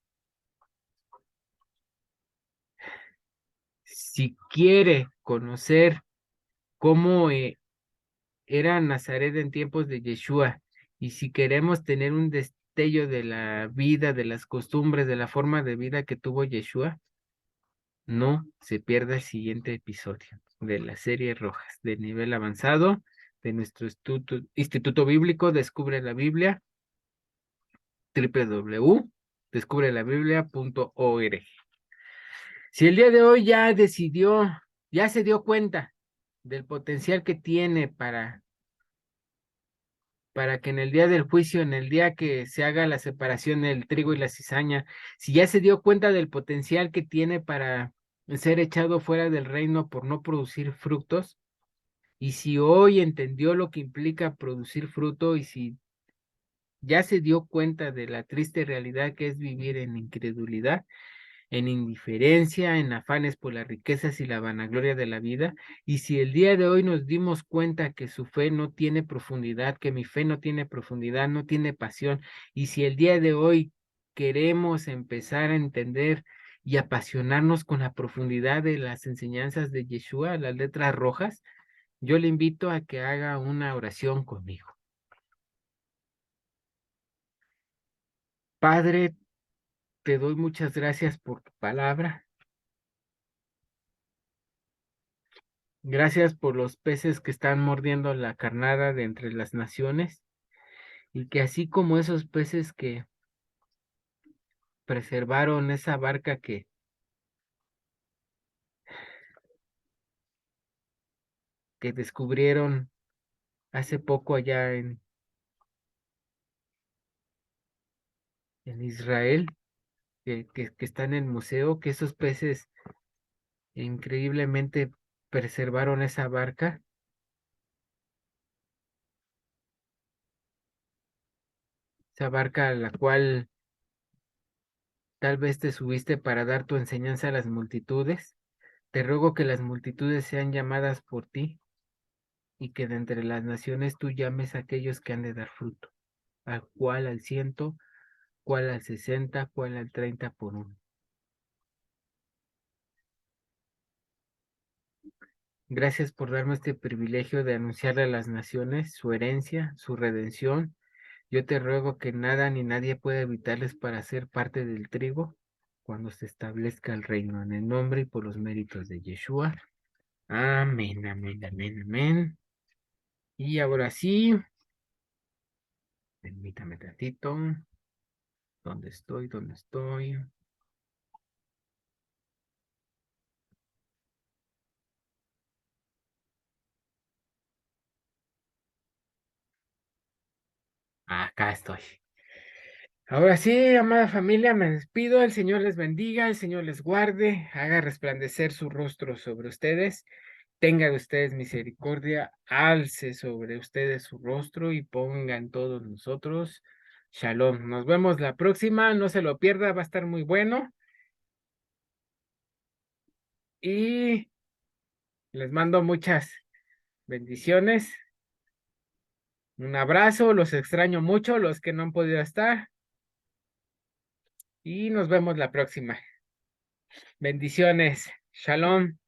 Si quiere conocer cómo era Nazaret en tiempos de Yeshua, y si queremos tener un destello de la vida, de las costumbres, de la forma de vida que tuvo Yeshua, no se pierda el siguiente episodio de la serie Rojas, de nivel avanzado, de nuestro Instituto Bíblico Descubre la Biblia, www.descubrelabiblia.org. Si el día de hoy ya decidió, ya se dio cuenta del potencial que tiene para que en el día del juicio, en el día que se haga la separación del trigo y la cizaña, si ya se dio cuenta del potencial que tiene para ser echado fuera del reino por no producir frutos, y si hoy entendió lo que implica producir fruto, y si ya se dio cuenta de la triste realidad que es vivir en incredulidad, en indiferencia, en afanes por las riquezas y la vanagloria de la vida. Y si el día de hoy nos dimos cuenta que su fe no tiene profundidad, que mi fe no tiene profundidad, no tiene pasión, y si el día de hoy queremos empezar a entender y apasionarnos con la profundidad de las enseñanzas de Yeshua, las letras rojas, yo le invito a que haga una oración conmigo. Padre, te doy muchas gracias por tu palabra. Gracias por los peces que están mordiendo la carnada de entre las naciones y que así como esos peces que preservaron esa barca que descubrieron hace poco allá en Israel, que está en el museo, que esos peces increíblemente preservaron esa barca a la cual tal vez te subiste para dar tu enseñanza a las multitudes. Te ruego que las multitudes sean llamadas por ti y que de entre las naciones tú llames a aquellos que han de dar fruto, al cual al 100, cual al 60, cual al 30 por uno. Gracias por darme este privilegio de anunciarle a las naciones su herencia, su redención. Yo te ruego que nada ni nadie pueda evitarles para ser parte del trigo cuando se establezca el reino, en el nombre y por los méritos de Yeshua. Amén, amén, amén, amén. Y ahora sí, permítame tantito. ¿Dónde estoy? ¿Dónde estoy? Acá estoy. Ahora sí, amada familia, me despido. El Señor les bendiga, el Señor les guarde, haga resplandecer su rostro sobre ustedes, tenga de ustedes misericordia, alce sobre ustedes su rostro y ponga en todos nosotros. Shalom. Nos vemos la próxima, no se lo pierda, va a estar muy bueno. Y les mando muchas bendiciones. Un abrazo, los extraño mucho, los que no han podido estar. Y nos vemos la próxima. Bendiciones. Shalom.